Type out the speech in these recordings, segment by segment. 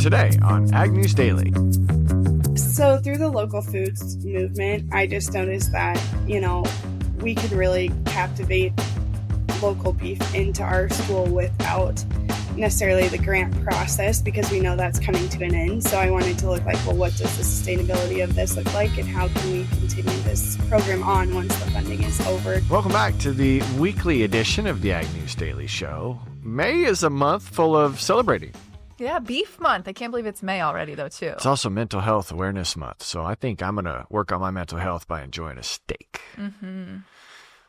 today on Ag News Daily. So through the local foods movement, I just noticed that, we could really captivate local beef into our school without necessarily the grant process, because we know that's coming to an end. So I wanted to look like, well, what does the sustainability of this look like, and how can we continue this program on once the funding is over? Welcome back to the weekly edition of the Ag News Daily Show. May is a month full of celebrating. Yeah, Beef Month. I can't believe it's May already, though, too. It's also Mental Health Awareness Month, so I think I'm going to work on my mental health by enjoying a steak. Mm-hmm.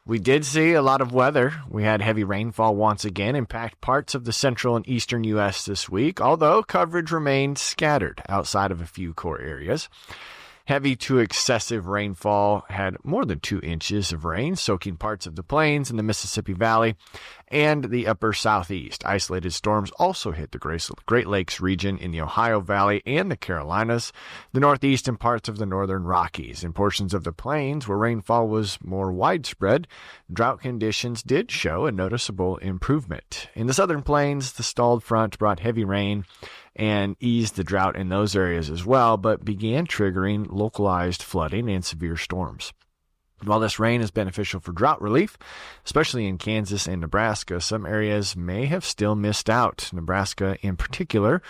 We did see a lot of weather. We had heavy rainfall once again impact parts of the central and eastern U.S. this week, although coverage remained scattered outside of a few core areas. Heavy to excessive rainfall had more than 2 inches of rain, soaking parts of the plains in the Mississippi Valley and the upper southeast. Isolated storms also hit the Great Lakes region in the Ohio Valley and the Carolinas, the northeast and parts of the northern Rockies. In portions of the plains where rainfall was more widespread, drought conditions did show a noticeable improvement. In the southern plains, the stalled front brought heavy rain and eased the drought in those areas as well, but began triggering localized flooding and severe storms. While this rain is beneficial for drought relief, especially in Kansas and Nebraska, some areas may have still missed out. Nebraska, in particular,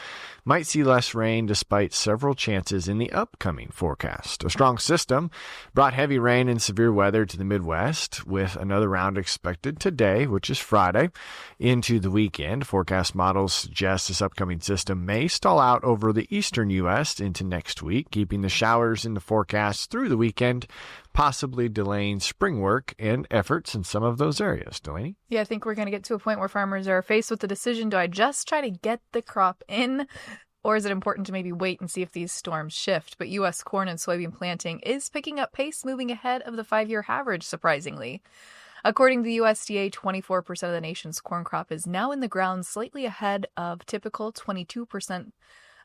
might see less rain despite several chances in the upcoming forecast. A strong system brought heavy rain and severe weather to the Midwest, with another round expected today, which is Friday, into the weekend. Forecast models suggest this upcoming system may stall out over the eastern U.S. into next week, keeping the showers in the forecast through the weekend, possibly delaying spring work and efforts in some of those areas. Delaney? Yeah, I think we're going to get to a point where farmers are faced with the decision, do I just try to get the crop in, or is it important to maybe wait and see if these storms shift? But U.S. corn and soybean planting is picking up pace, moving ahead of the 5-year average, surprisingly. According to the USDA, 24% of the nation's corn crop is now in the ground, slightly ahead of typical 22%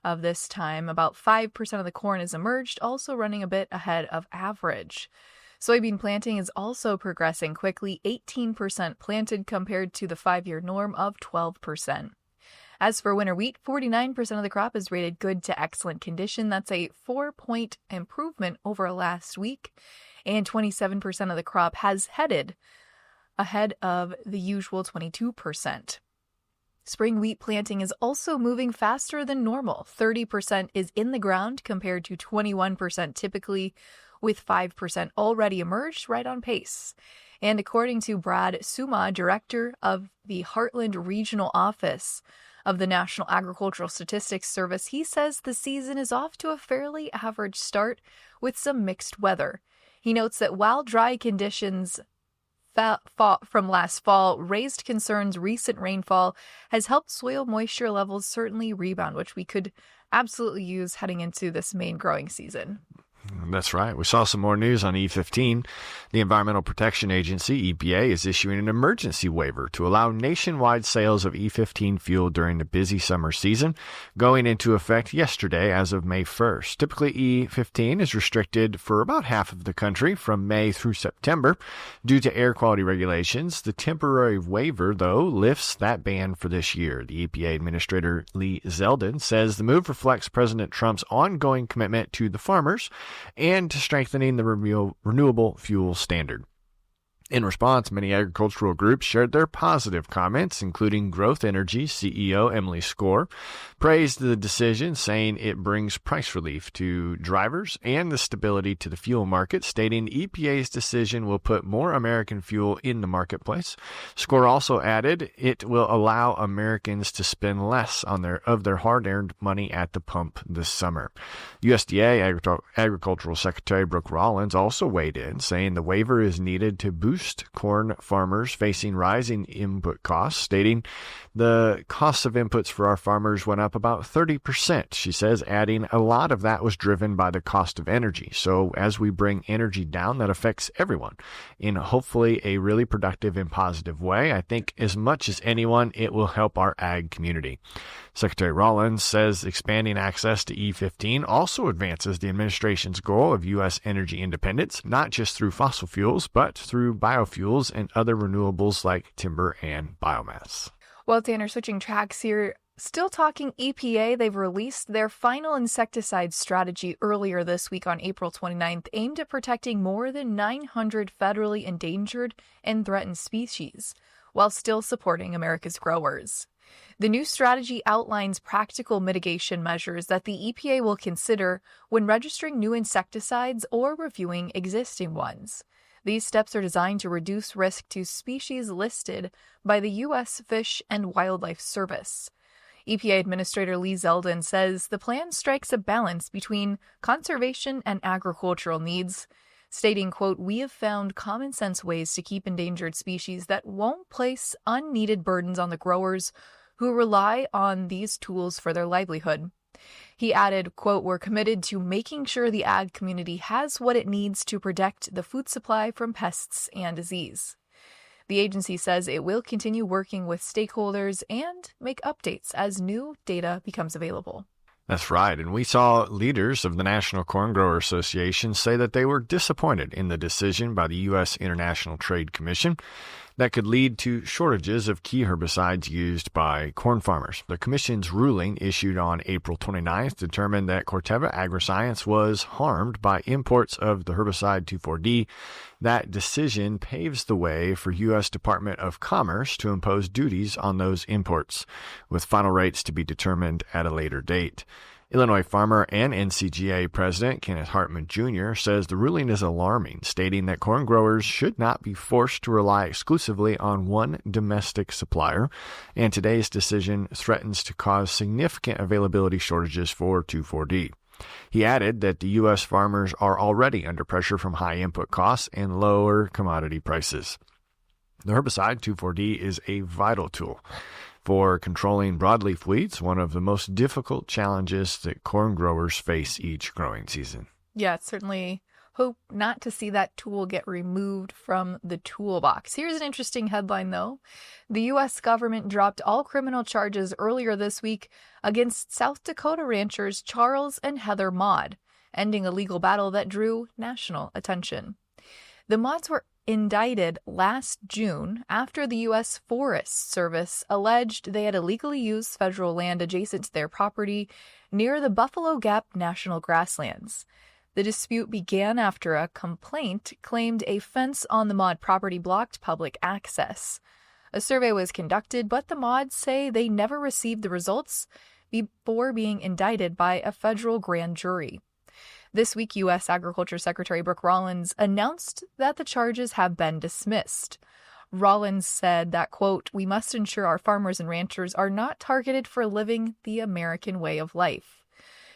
of this time. About 5% of the corn is emerged, also running a bit ahead of average. Soybean planting is also progressing quickly, 18% planted compared to the 5-year norm of 12%. As for winter wheat, 49% of the crop is rated good to excellent condition. That's a 4-point improvement over last week, and 27% of the crop has headed ahead of the usual 22%. Spring wheat planting is also moving faster than normal. 30% is in the ground compared to 21% typically, with 5% already emerged, right on pace. And according to Brad Suma, director of the Heartland Regional Office of the National Agricultural Statistics Service, he says the season is off to a fairly average start with some mixed weather. He notes that while dry conditions from last fall raised concerns, recent rainfall has helped soil moisture levels certainly rebound, which we could absolutely use heading into this main growing season. That's right. We saw some more news on E15. The Environmental Protection Agency, EPA, is issuing an emergency waiver to allow nationwide sales of E15 fuel during the busy summer season, going into effect yesterday as of May 1st. Typically, E15 is restricted for about half of the country from May through September due to air quality regulations. The temporary waiver, though, lifts that ban for this year. The EPA Administrator Lee Zeldin says the move reflects President Trump's ongoing commitment to the farmers and to strengthening the renewable fuel standard. In response, many agricultural groups shared their positive comments, including Growth Energy CEO Emily Score, praised the decision, saying it brings price relief to drivers and the stability to the fuel market, stating EPA's decision will put more American fuel in the marketplace. Score also added it will allow Americans to spend less on their hard-earned money at the pump this summer. USDA Agricultural Secretary Brooke Rollins also weighed in, saying the waiver is needed to boost corn farmers facing rising input costs, stating the costs of inputs for our farmers went up about 30%. She says, adding a lot of that was driven by the cost of energy. So as we bring energy down, that affects everyone in hopefully a really productive and positive way. I think as much as anyone, it will help our ag community. Secretary Rollins says expanding access to E15 also advances the administration's goal of U.S. energy independence, not just through fossil fuels, but through biofuels and other renewables like timber and biomass. Well, Tanner, switching tracks here, Still talking EPA, they've released their final insecticide strategy earlier this week on April 29th, aimed at protecting more than 900 federally endangered and threatened species, while still supporting America's growers. The new strategy outlines practical mitigation measures that the EPA will consider when registering new insecticides or reviewing existing ones. These steps are designed to reduce risk to species listed by the U.S. Fish and Wildlife Service. EPA Administrator Lee Zeldin says the plan strikes a balance between conservation and agricultural needs, stating, quote, "We have found common sense ways to keep endangered species that won't place unneeded burdens on the growers who rely on these tools for their livelihood." He added, quote, "We're committed to making sure the ag community has what it needs to protect the food supply from pests and disease." The agency says it will continue working with stakeholders and make updates as new data becomes available. That's right, and we saw leaders of the National Corn Grower Association say that they were disappointed in the decision by the U.S. International Trade Commission that could lead to shortages of key herbicides used by corn farmers. The commission's ruling, issued on April 29th, determined that Corteva Agriscience was harmed by imports of the herbicide 2,4-D. That decision paves the way for U.S. Department of Commerce to impose duties on those imports, with final rates to be determined at a later date. Illinois farmer and NCGA President Kenneth Hartman Jr. says the ruling is alarming, stating that corn growers should not be forced to rely exclusively on one domestic supplier, and today's decision threatens to cause significant availability shortages for 2,4-D. He added that the U.S. farmers are already under pressure from high input costs and lower commodity prices. The herbicide 2,4-D is a vital tool for controlling broadleaf weeds, one of the most difficult challenges that corn growers face each growing season. Yeah, certainly hope not to see that tool get removed from the toolbox. Here's an interesting headline, though. The U.S. government dropped all criminal charges earlier this week against South Dakota ranchers Charles and Heather Maud, ending a legal battle that drew national attention. The Mauds were indicted last June after the U.S. Forest Service alleged they had illegally used federal land adjacent to their property near the Buffalo Gap National Grasslands. The dispute began after a complaint claimed a fence on the Maud property blocked public access. A survey was conducted, but the Mauds say they never received the results before being indicted by a federal grand jury. This week, U.S. Agriculture Secretary Brooke Rollins announced that the charges have been dismissed. Rollins said that, quote, "We must ensure our farmers and ranchers are not targeted for living the American way of life."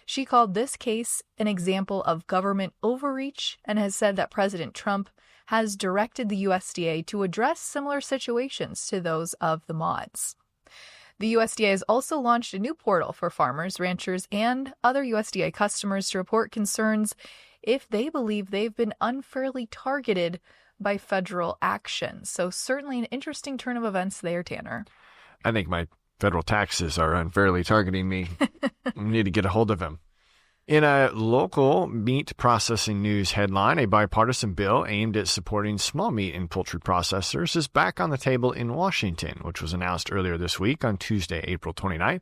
She called this case an example of government overreach and has said that President Trump has directed the USDA to address similar situations to those of the Mauds. The USDA has also launched a new portal for farmers, ranchers, and other USDA customers to report concerns if they believe they've been unfairly targeted by federal action. So certainly an interesting turn of events there, Tanner. I think my federal taxes are unfairly targeting me. We need to get a hold of them. In a local meat processing news headline, a bipartisan bill aimed at supporting small meat and poultry processors is back on the table in Washington, which was announced earlier this week on Tuesday, April 29th.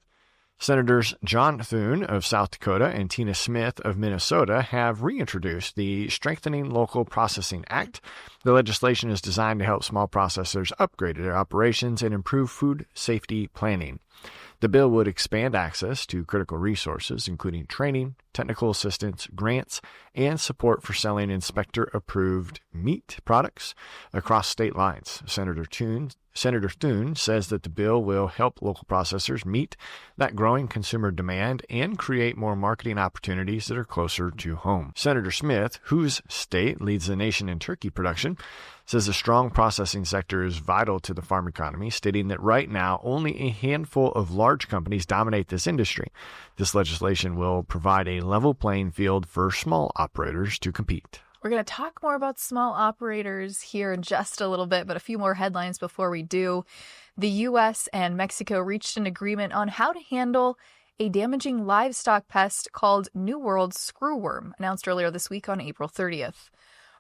Senators John Thune of South Dakota and Tina Smith of Minnesota have reintroduced the Strengthening Local Processing Act. The legislation is designed to help small processors upgrade their operations and improve food safety planning. The bill would expand access to critical resources, including training, technical assistance, grants, and support for selling inspector-approved meat products across state lines. Senator Thune says that the bill will help local processors meet that growing consumer demand and create more marketing opportunities that are closer to home. Senator Smith, whose state leads the nation in turkey production, says the strong processing sector is vital to the farm economy, stating that right now only a handful of large companies dominate this industry. This legislation will provide a level playing field for small operators to compete. We're going to talk more about small operators here in just a little bit, but a few more headlines before we do. The U.S. and Mexico reached an agreement on how to handle a damaging livestock pest called New World screwworm, announced earlier this week on April 30th.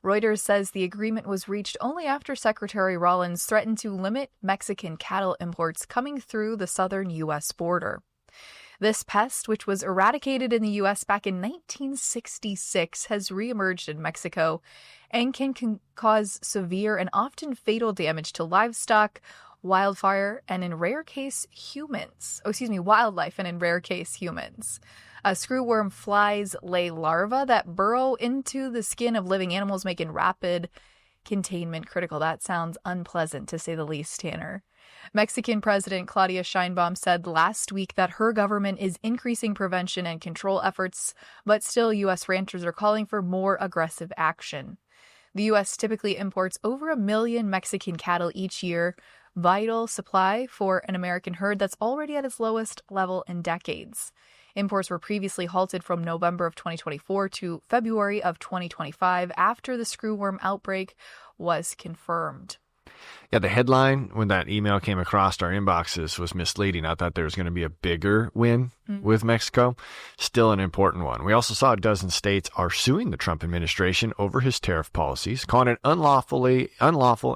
Reuters says the agreement was reached only after Secretary Rollins threatened to limit Mexican cattle imports coming through the southern U.S. border. This pest, which was eradicated in the U.S. back in 1966, has reemerged in Mexico and can cause severe and often fatal damage to livestock, wildlife, and in rare case humans. Screwworm flies lay larvae that burrow into the skin of living animals, making rapid containment critical. That sounds unpleasant, to say the least, Tanner. Mexican President Claudia Sheinbaum said last week that her government is increasing prevention and control efforts, but still U.S. ranchers are calling for more aggressive action. The U.S. typically imports over 1 million Mexican cattle each year, vital supply for an American herd that's already at its lowest level in decades. Imports were previously halted from November of 2024 to February of 2025 after the screwworm outbreak was confirmed. Yeah, the headline when that email came across our inboxes was misleading. I thought there was going to be a bigger win with Mexico. Still an important one. We also saw a dozen states are suing the Trump administration over his tariff policies, calling it unlawful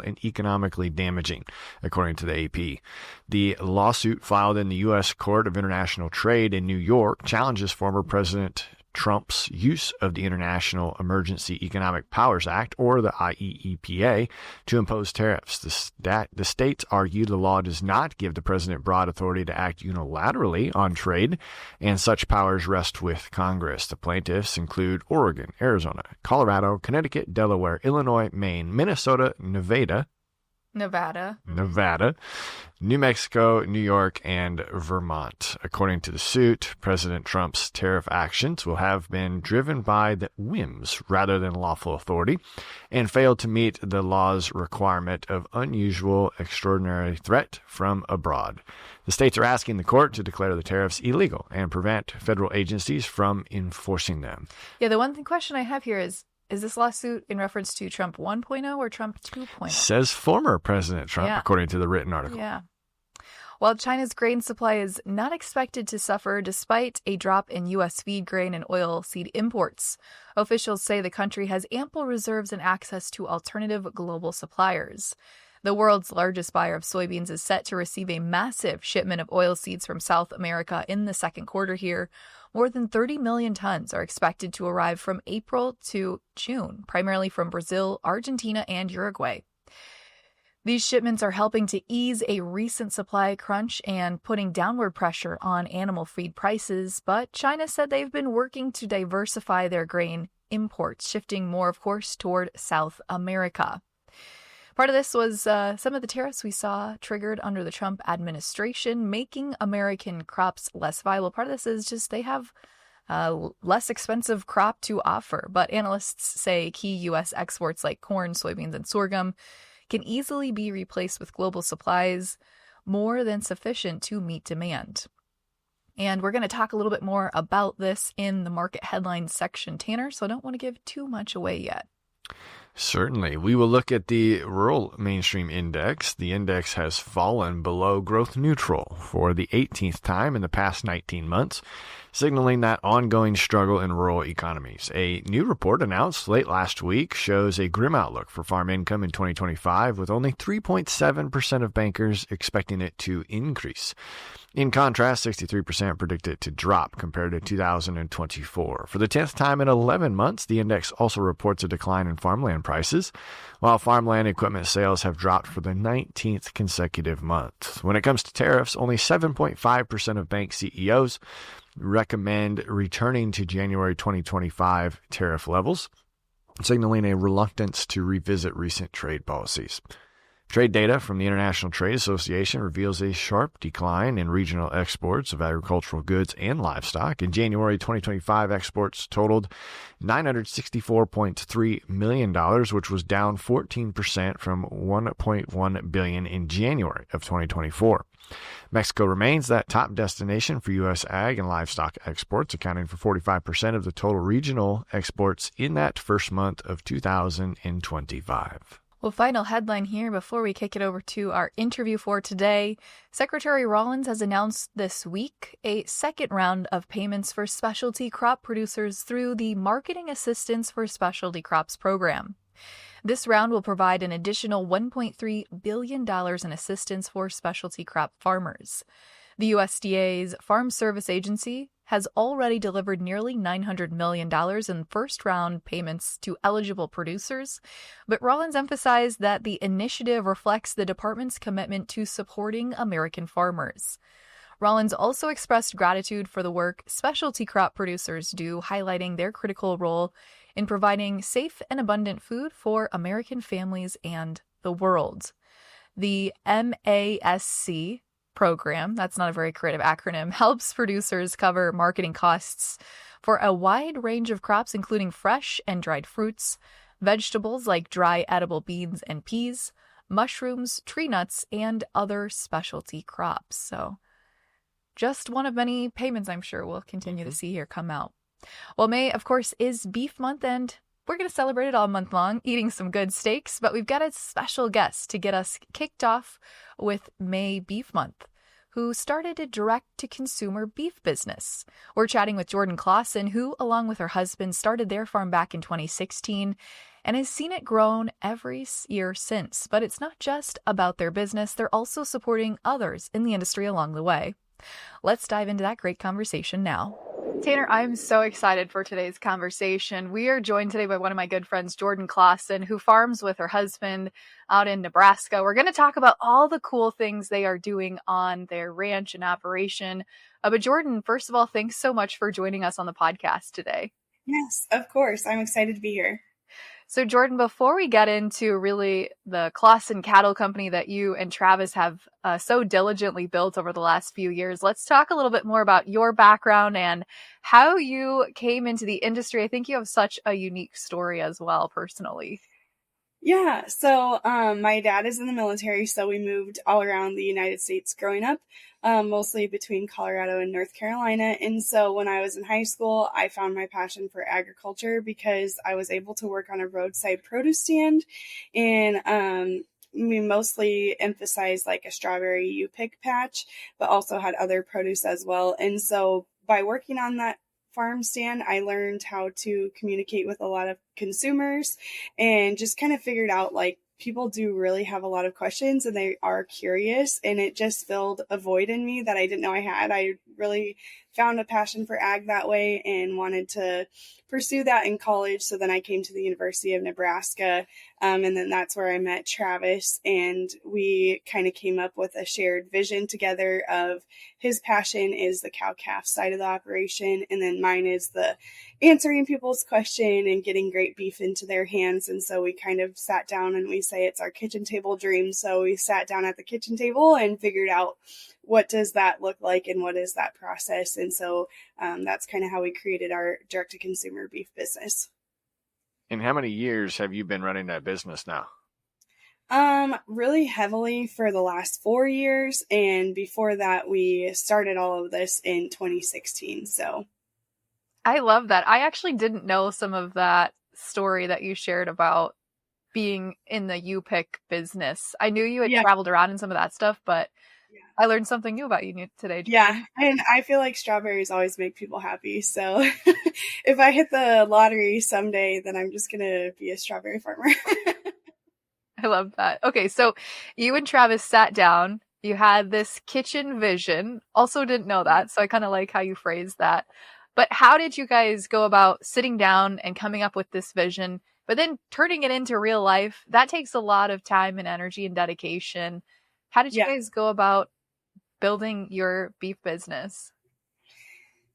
and economically damaging, according to the AP. The lawsuit filed in the U.S. Court of International Trade in New York challenges former President Trump's use of the International Emergency Economic Powers Act, or the IEEPA, to impose tariffs. The states argue the law does not give the president broad authority to act unilaterally on trade, and such powers rest with Congress. The plaintiffs include Oregon, Arizona, Colorado, Connecticut, Delaware, Illinois, Maine, Minnesota, Nevada, New Mexico, New York, and Vermont. According to the suit, President Trump's tariff actions will have been driven by the whims rather than lawful authority and failed to meet the law's requirement of unusual, extraordinary threat from abroad. The states are asking the court to declare the tariffs illegal and prevent federal agencies from enforcing them. Yeah, the one question I have here is this lawsuit in reference to Trump 1.0 or Trump 2.0? Says former President Trump, according to the written article. Yeah. While China's grain supply is not expected to suffer despite a drop in U.S. feed grain and oilseed imports, officials say the country has ample reserves and access to alternative global suppliers. The world's largest buyer of soybeans is set to receive a massive shipment of oilseeds from South America in the second quarter here. More than 30 million tons are expected to arrive from April to June, primarily from Brazil, Argentina, and Uruguay. These shipments are helping to ease a recent supply crunch and putting downward pressure on animal feed prices, but China said they've been working to diversify their grain imports, shifting more, of course, toward South America. Part of this was some of the tariffs we saw triggered under the Trump administration, making American crops less viable. Part of this is just they have less expensive crop to offer. But analysts say key U.S. exports like corn, soybeans, and sorghum can easily be replaced with global supplies more than sufficient to meet demand. And we're going to talk a little bit more about this in the market headlines section, Tanner, so I don't want to give too much away yet. Certainly. We will look at the Rural Mainstreet Index. The index has fallen below growth neutral for the 18th time in the past 19 months, signaling that ongoing struggle in rural economies. A new report announced late last week shows a grim outlook for farm income in 2025, with only 3.7% of bankers expecting it to increase. In contrast, 63% predict it to drop compared to 2024. For the 10th time in 11 months, the index also reports a decline in farmland prices, while farmland equipment sales have dropped for the 19th consecutive month. When it comes to tariffs, only 7.5% of bank CEOs recommend returning to January 2025 tariff levels, signaling a reluctance to revisit recent trade policies. Trade data from the International Trade Association reveals a sharp decline in regional exports of agricultural goods and livestock. In January 2025, exports totaled $964.3 million, which was down 14% from $1.1 billion in January of 2024. Mexico remains that top destination for U.S. ag and livestock exports, accounting for 45% of the total regional exports in that first month of 2025. Well, final headline here before we kick it over to our interview for today. Secretary Rollins has announced this week a second round of payments for specialty crop producers through the Marketing Assistance for Specialty Crops program. This round will provide an additional $1.3 billion in assistance for specialty crop farmers. The USDA's Farm Service Agency has already delivered nearly $900 million in first-round payments to eligible producers, but Rollins emphasized that the initiative reflects the department's commitment to supporting American farmers. Rollins also expressed gratitude for the work specialty crop producers do, highlighting their critical role in providing safe and abundant food for American families and the world. The MASC program, that's not a very creative acronym, helps producers cover marketing costs for a wide range of crops, including fresh and dried fruits, vegetables like dry edible beans and peas, mushrooms, tree nuts, and other specialty crops. So just one of many payments I'm sure we'll continue to see here come out. Well, May, of course, is Beef Month, and we're going to celebrate it all month long, eating some good steaks, but we've got a special guest to get us kicked off with May Beef Month, who started a direct-to-consumer beef business. We're chatting with Jordan Classen, who, along with her husband, started their farm back in 2016 and has seen it grown every year since. But it's not just about their business, they're also supporting others in the industry along the way. Let's dive into that great conversation now. Tanner, I'm so excited for today's conversation. We are joined today by one of my good friends, Jordan Classen, who farms with her husband out in Nebraska. We're going to talk about all the cool things they are doing on their ranch and operation. But Jordan, first of all, thanks so much for joining us on the podcast today. Yes, of course. I'm excited to be here. So Jordan, before we get into really the Classen cattle company that you and Travis have so diligently built over the last few years, let's talk a little bit more about your background and how you came into the industry. I think you have such a unique story as well, personally. Yeah, so my dad is in the military, so we moved all around the United States growing up, mostly between Colorado and North Carolina. And so when I was in high school, I found my passion for agriculture because I was able to work on a roadside produce stand, and we mostly emphasized like a strawberry U-pick patch, but also had other produce as well. And so by working on that farm stand, I learned how to communicate with a lot of consumers and just kind of figured out like people do really have a lot of questions and they are curious, and it just filled a void in me that I didn't know I had. I really found a passion for ag that way and wanted to pursue that in college. So then I came to the University of Nebraska, and then that's where I met Travis, and we kind of came up with a shared vision together of his passion is the cow-calf side of the operation, and then mine is the answering people's question and getting great beef into their hands. And so we kind of sat down, and we say it's our kitchen table dream. So we sat down at the kitchen table and figured out what does that look like and what is that process. And so that's kind of how we created our direct-to-consumer beef business. And how many years have you been running that business now? Really heavily for the last 4 years. And before that, we started all of this in 2016. So I love that. I actually didn't know some of that story that you shared about being in the U-pick business. I knew you had traveled around in some of that stuff, but I learned something new about you today, Jordan. Yeah, and I feel like strawberries always make people happy. So if I hit the lottery someday, then I'm just going to be a strawberry farmer. I love that. Okay, so you and Travis sat down. You had this kitchen vision. Also didn't know that, so I kind of like how you phrased that. But how did you guys go about sitting down and coming up with this vision, but then turning it into real life? That takes a lot of time and energy and dedication. How did you guys go about building your beef business?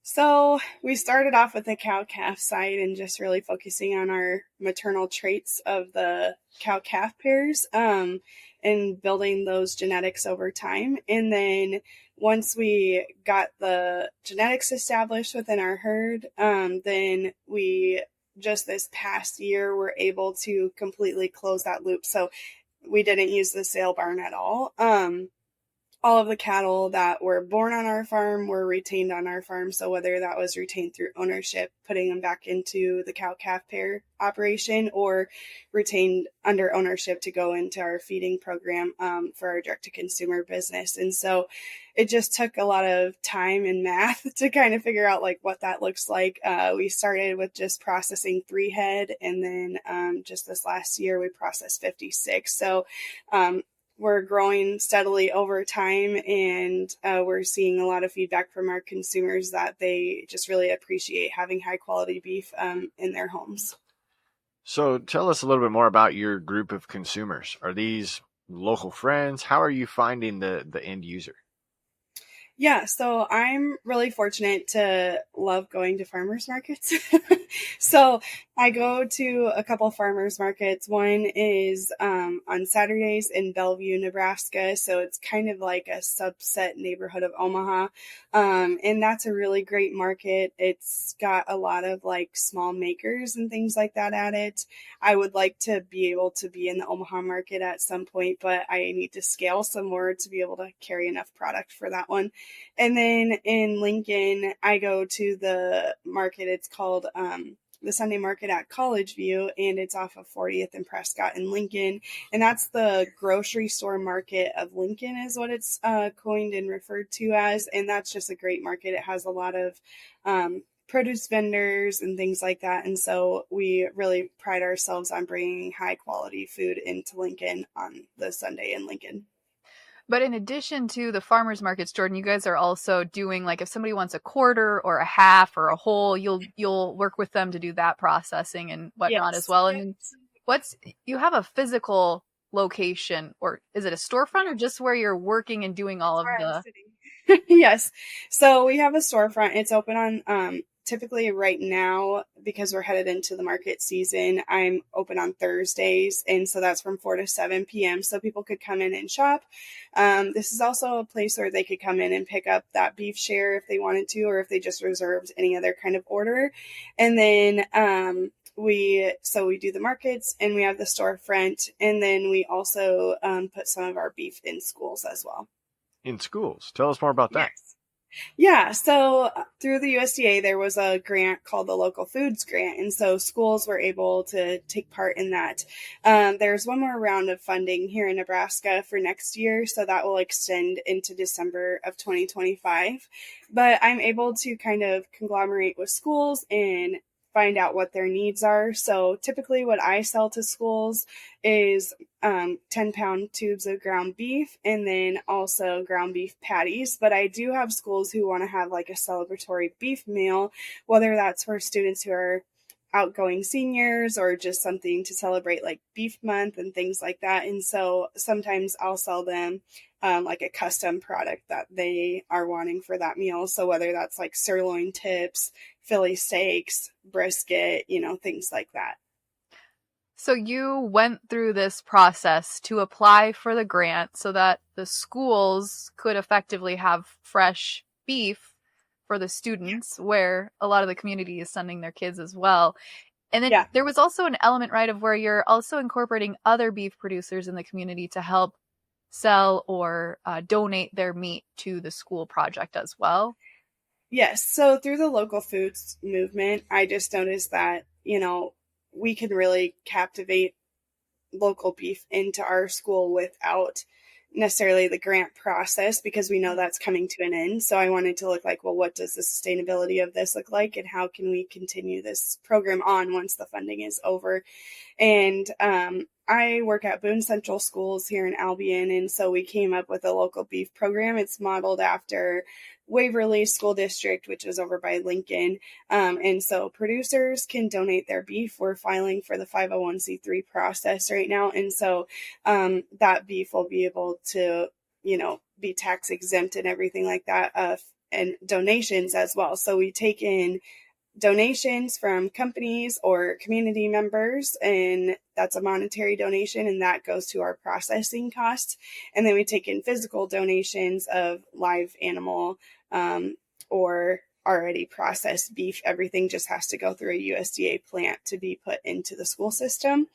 So we started off with the cow-calf side and just really focusing on our maternal traits of the cow-calf pairs, and building those genetics over time. And then once we got the genetics established within our herd, then we just this past year were able to completely close that loop. So we didn't use the sale barn at all. All of the cattle that were born on our farm were retained on our farm. So whether that was retained through ownership, putting them back into the cow-calf pair operation, or retained under ownership to go into our feeding program for our direct-to-consumer business. And so it just took a lot of time and math to kind of figure out like what that looks like. We started with just processing 3 head, and then just this last year we processed 56. So we're growing steadily over time, and we're seeing a lot of feedback from our consumers that they just really appreciate having high quality beef in their homes. So tell us a little bit more about your group of consumers. Are these local friends? How are you finding the end user? Yeah, so I'm really fortunate to love going to farmers markets. So I go to a couple farmers markets. One is on Saturdays in Bellevue, Nebraska. So it's kind of like a subset neighborhood of Omaha. And that's a really great market. It's got a lot of like small makers and things like that at it. I would like to be able to be in the Omaha market at some point, but I need to scale some more to be able to carry enough product for that one. And then in Lincoln, I go to the market. It's called the Sunday Market at College View, and it's off of 40th and Prescott in Lincoln. And that's the grocery store market of Lincoln is what it's coined and referred to as. And that's just a great market. It has a lot of produce vendors and things like that. And so we really pride ourselves on bringing high quality food into Lincoln on the Sunday in Lincoln. But in addition to the farmers markets, Jordan, you guys are also doing, like, if somebody wants a quarter or a half or a whole, you'll work with them to do that processing and whatnot as well. And you have a physical location, or is it a storefront, or just where you're working and doing all of the? Yes. So we have a storefront. It's open on typically right now, because we're headed into the market season, I'm open on Thursdays. And so that's from 4 to 7 p.m. So people could come in and shop. This is also a place where they could come in and pick up that beef share if they wanted to, or if they just reserved any other kind of order. And then we do the markets, and we have the storefront. And then we also put some of our beef in schools as well. In schools. Tell us more about that. Yes. Yeah, so through the USDA, there was a grant called the Local Foods Grant, and so schools were able to take part in that. There's one more round of funding here in Nebraska for next year, so that will extend into December of 2025. But I'm able to kind of conglomerate with schools and find out what their needs are. So typically what I sell to schools is 10-pound tubes of ground beef, and then also ground beef patties. But I do have schools who want to have like a celebratory beef meal, whether that's for students who are outgoing seniors or just something to celebrate like beef month and things like that. And so sometimes I'll sell them like a custom product that they are wanting for that meal. So whether that's like sirloin tips, Philly steaks, brisket, things like that. So you went through this process to apply for the grant so that the schools could effectively have fresh beef for the students, where a lot of the community is sending their kids as well. And then there was also an element, right, of where you're also incorporating other beef producers in the community to help sell or donate their meat to the school project as well. Yes. So through the local foods movement, I just noticed that, we can really captivate local beef into our school without necessarily the grant process, because we know that's coming to an end. So I wanted to look like, well, what does the sustainability of this look like, and how can we continue this program on once the funding is over? And I work at Boone Central Schools here in Albion, and so we came up with a local beef program. It's modeled after Waverly School District, which is over by Lincoln. And so producers can donate their beef. We're filing for the 501c3 process right now. And so that beef will be able to, be tax exempt and everything like that, and donations as well. So we take in donations from companies or community members, and that's a monetary donation, and that goes to our processing costs. And then we take in physical donations of live animal or already processed beef. Everything just has to go through a USDA plant to be put into the school system.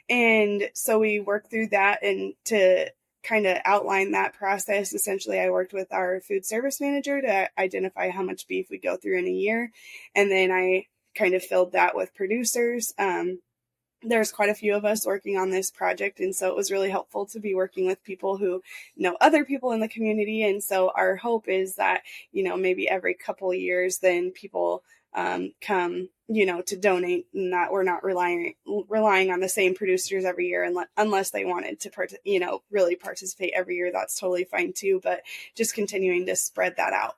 And so we work through that, and to kind of outline that process, essentially I worked with our food service manager to identify how much beef we go through in a year. And then I kind of filled that with producers. there's quite a few of us working on this project. And so it was really helpful to be working with people who know other people in the community. And so our hope is that, maybe every couple of years, then people come, to donate, and that we're not relying on the same producers every year, unless they wanted to, really participate every year. That's totally fine too. But just continuing to spread that out.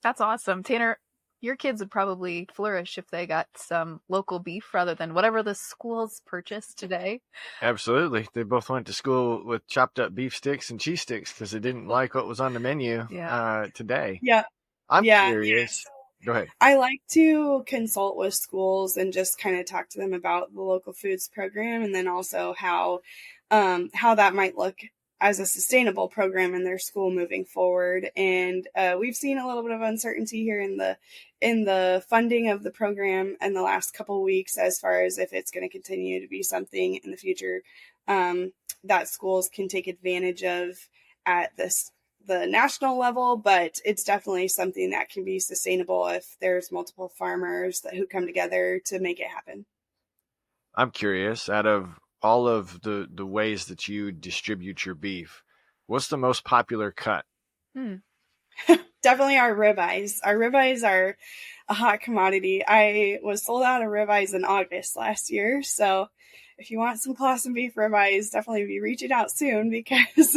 That's awesome. Tanner, your kids would probably flourish if they got some local beef rather than whatever the schools purchased today. Absolutely. They both went to school with chopped up beef sticks and cheese sticks because they didn't like what was on the menu today. Yeah. I'm curious. Go ahead. I like to consult with schools and just kind of talk to them about the local foods program, and then also how that might look as a sustainable program in their school moving forward. And we've seen a little bit of uncertainty here in the funding of the program in the last couple of weeks, as far as if it's going to continue to be something in the future that schools can take advantage of at the national level. But it's definitely something that can be sustainable if there's multiple farmers who come together to make it happen. I'm curious, out of all of the ways that you distribute your beef, what's the most popular cut? Definitely our ribeyes. Our ribeyes are a hot commodity. I was sold out of ribeyes in August last year. So if you want some Classen beef ribeyes, definitely be reaching out soon, because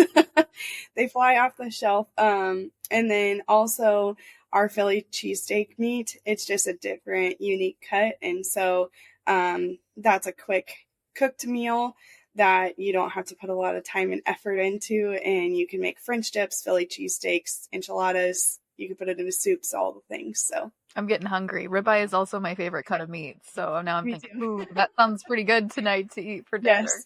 they fly off the shelf. And then also our Philly cheesesteak meat. It's just a different, unique cut. And so that's a quick cooked meal that you don't have to put a lot of time and effort into, and you can make French dips, Philly cheesesteaks, enchiladas. You can put it into soups, all the things. So I'm getting hungry. Ribeye is also my favorite cut of meat, so now I'm thinking, ooh, that sounds pretty good tonight to eat for dinner. Yes.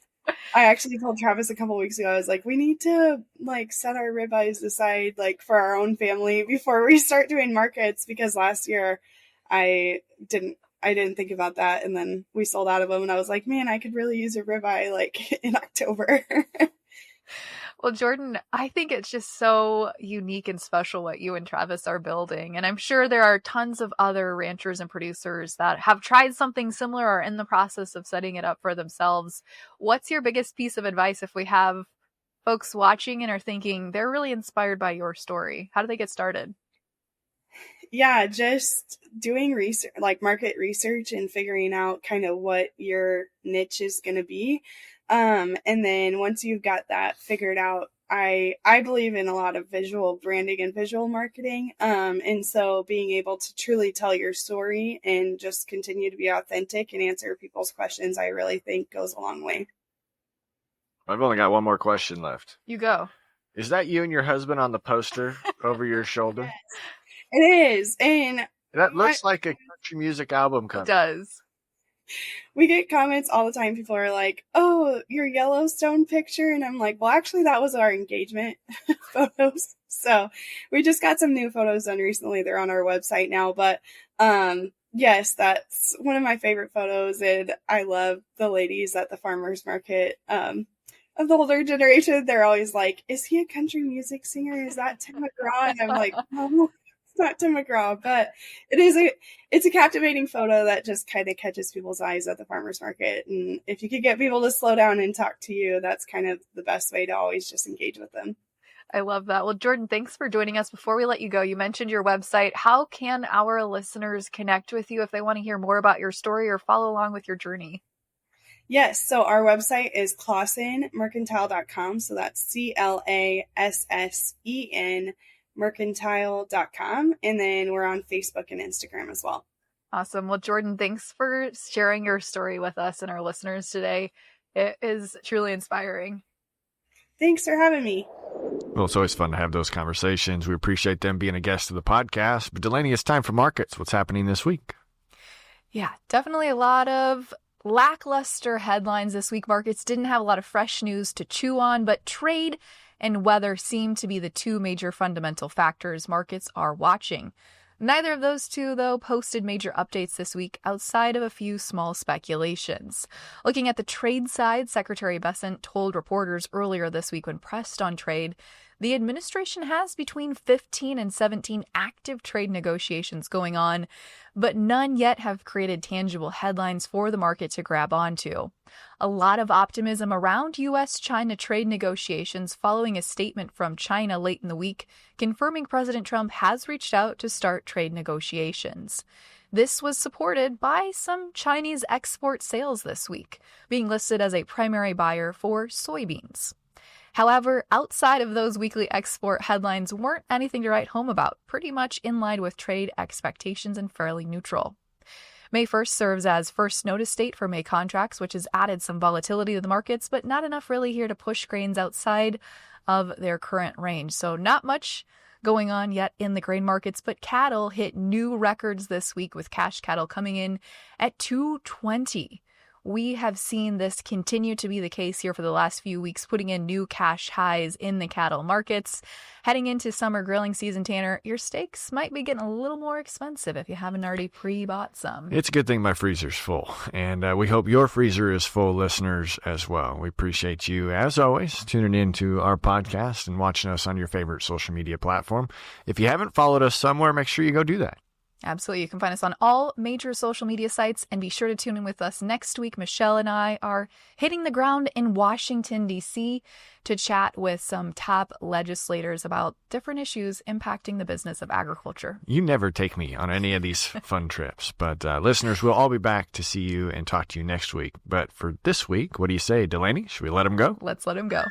I actually told Travis a couple weeks ago, I was like, we need to set our ribeyes aside for our own family before we start doing markets, because last year I didn't think about that, and then we sold out of them, and I was like, man, I could really use a ribeye in October. Well, Jordan, I think it's just so unique and special what you and Travis are building, and I'm sure there are tons of other ranchers and producers that have tried something similar or in the process of setting it up for themselves. What's your biggest piece of advice if we have folks watching and are thinking they're really inspired by your story? How do they get started? Yeah, just doing research, market research, and figuring out kind of what your niche is going to be. And then once you've got that figured out, I believe in a lot of visual branding and visual marketing. And so being able to truly tell your story and just continue to be authentic and answer people's questions, I really think goes a long way. I've only got one more question left. You go. Is that you and your husband on the poster over your shoulder? It is. And that looks like a country music album cover. It does. We get comments all the time. People are like, oh, your Yellowstone picture. And I'm like, well, actually, that was our engagement photos. So we just got some new photos done recently. They're on our website now. But yes, that's one of my favorite photos. And I love the ladies at the farmers market of the older generation. They're always like, is he a country music singer? Is that Tim McGraw? And I'm like, no. It's not Tim McGraw, but it's a captivating photo that just kind of catches people's eyes at the farmer's market. And if you could get people to slow down and talk to you, that's kind of the best way to always just engage with them. I love that. Well, Jordan, thanks for joining us. Before we let you go, you mentioned your website. How can our listeners connect with you if they want to hear more about your story or follow along with your journey? Yes, so our website is ClassenMercantile.com. So that's CLASSEN mercantile.com, and then we're on Facebook and Instagram as well. Awesome. Well, Jordan, thanks for sharing your story with us and our listeners today. It is truly inspiring. Thanks for having me. Well, it's always fun to have those conversations. We appreciate them being a guest of the podcast. But Delaney, it's time for markets. What's happening this week? Yeah, definitely a lot of lackluster headlines this week. Markets didn't have a lot of fresh news to chew on, but trade and weather seem to be the two major fundamental factors markets are watching. Neither of those two, though, posted major updates this week outside of a few small speculations. Looking at the trade side, Secretary Bessent told reporters earlier this week when pressed on trade the administration has between 15 and 17 active trade negotiations going on, but none yet have created tangible headlines for the market to grab onto. A lot of optimism around U.S.-China trade negotiations following a statement from China late in the week confirming President Trump has reached out to start trade negotiations. This was supported by some Chinese export sales this week, being listed as a primary buyer for soybeans. However, outside of those weekly export headlines weren't anything to write home about, pretty much in line with trade expectations and fairly neutral. May 1st serves as first notice date for May contracts, which has added some volatility to the markets, but not enough really here to push grains outside of their current range. So not much going on yet in the grain markets, but cattle hit new records this week with cash cattle coming in at $220. We have seen this continue to be the case here for the last few weeks, putting in new cash highs in the cattle markets. Heading into summer grilling season, Tanner, your steaks might be getting a little more expensive if you haven't already pre-bought some. It's a good thing my freezer's full, and we hope your freezer is full, listeners, as well. We appreciate you, as always, tuning in to our podcast and watching us on your favorite social media platform. If you haven't followed us somewhere, make sure you go do that. Absolutely. You can find us on all major social media sites, and be sure to tune in with us next week. Michelle and I are hitting the ground in Washington, D.C. to chat with some top legislators about different issues impacting the business of agriculture. You never take me on any of these fun trips, but listeners, we'll all be back to see you and talk to you next week. But for this week, what do you say, Delaney? Should we let them go? Let's let them go.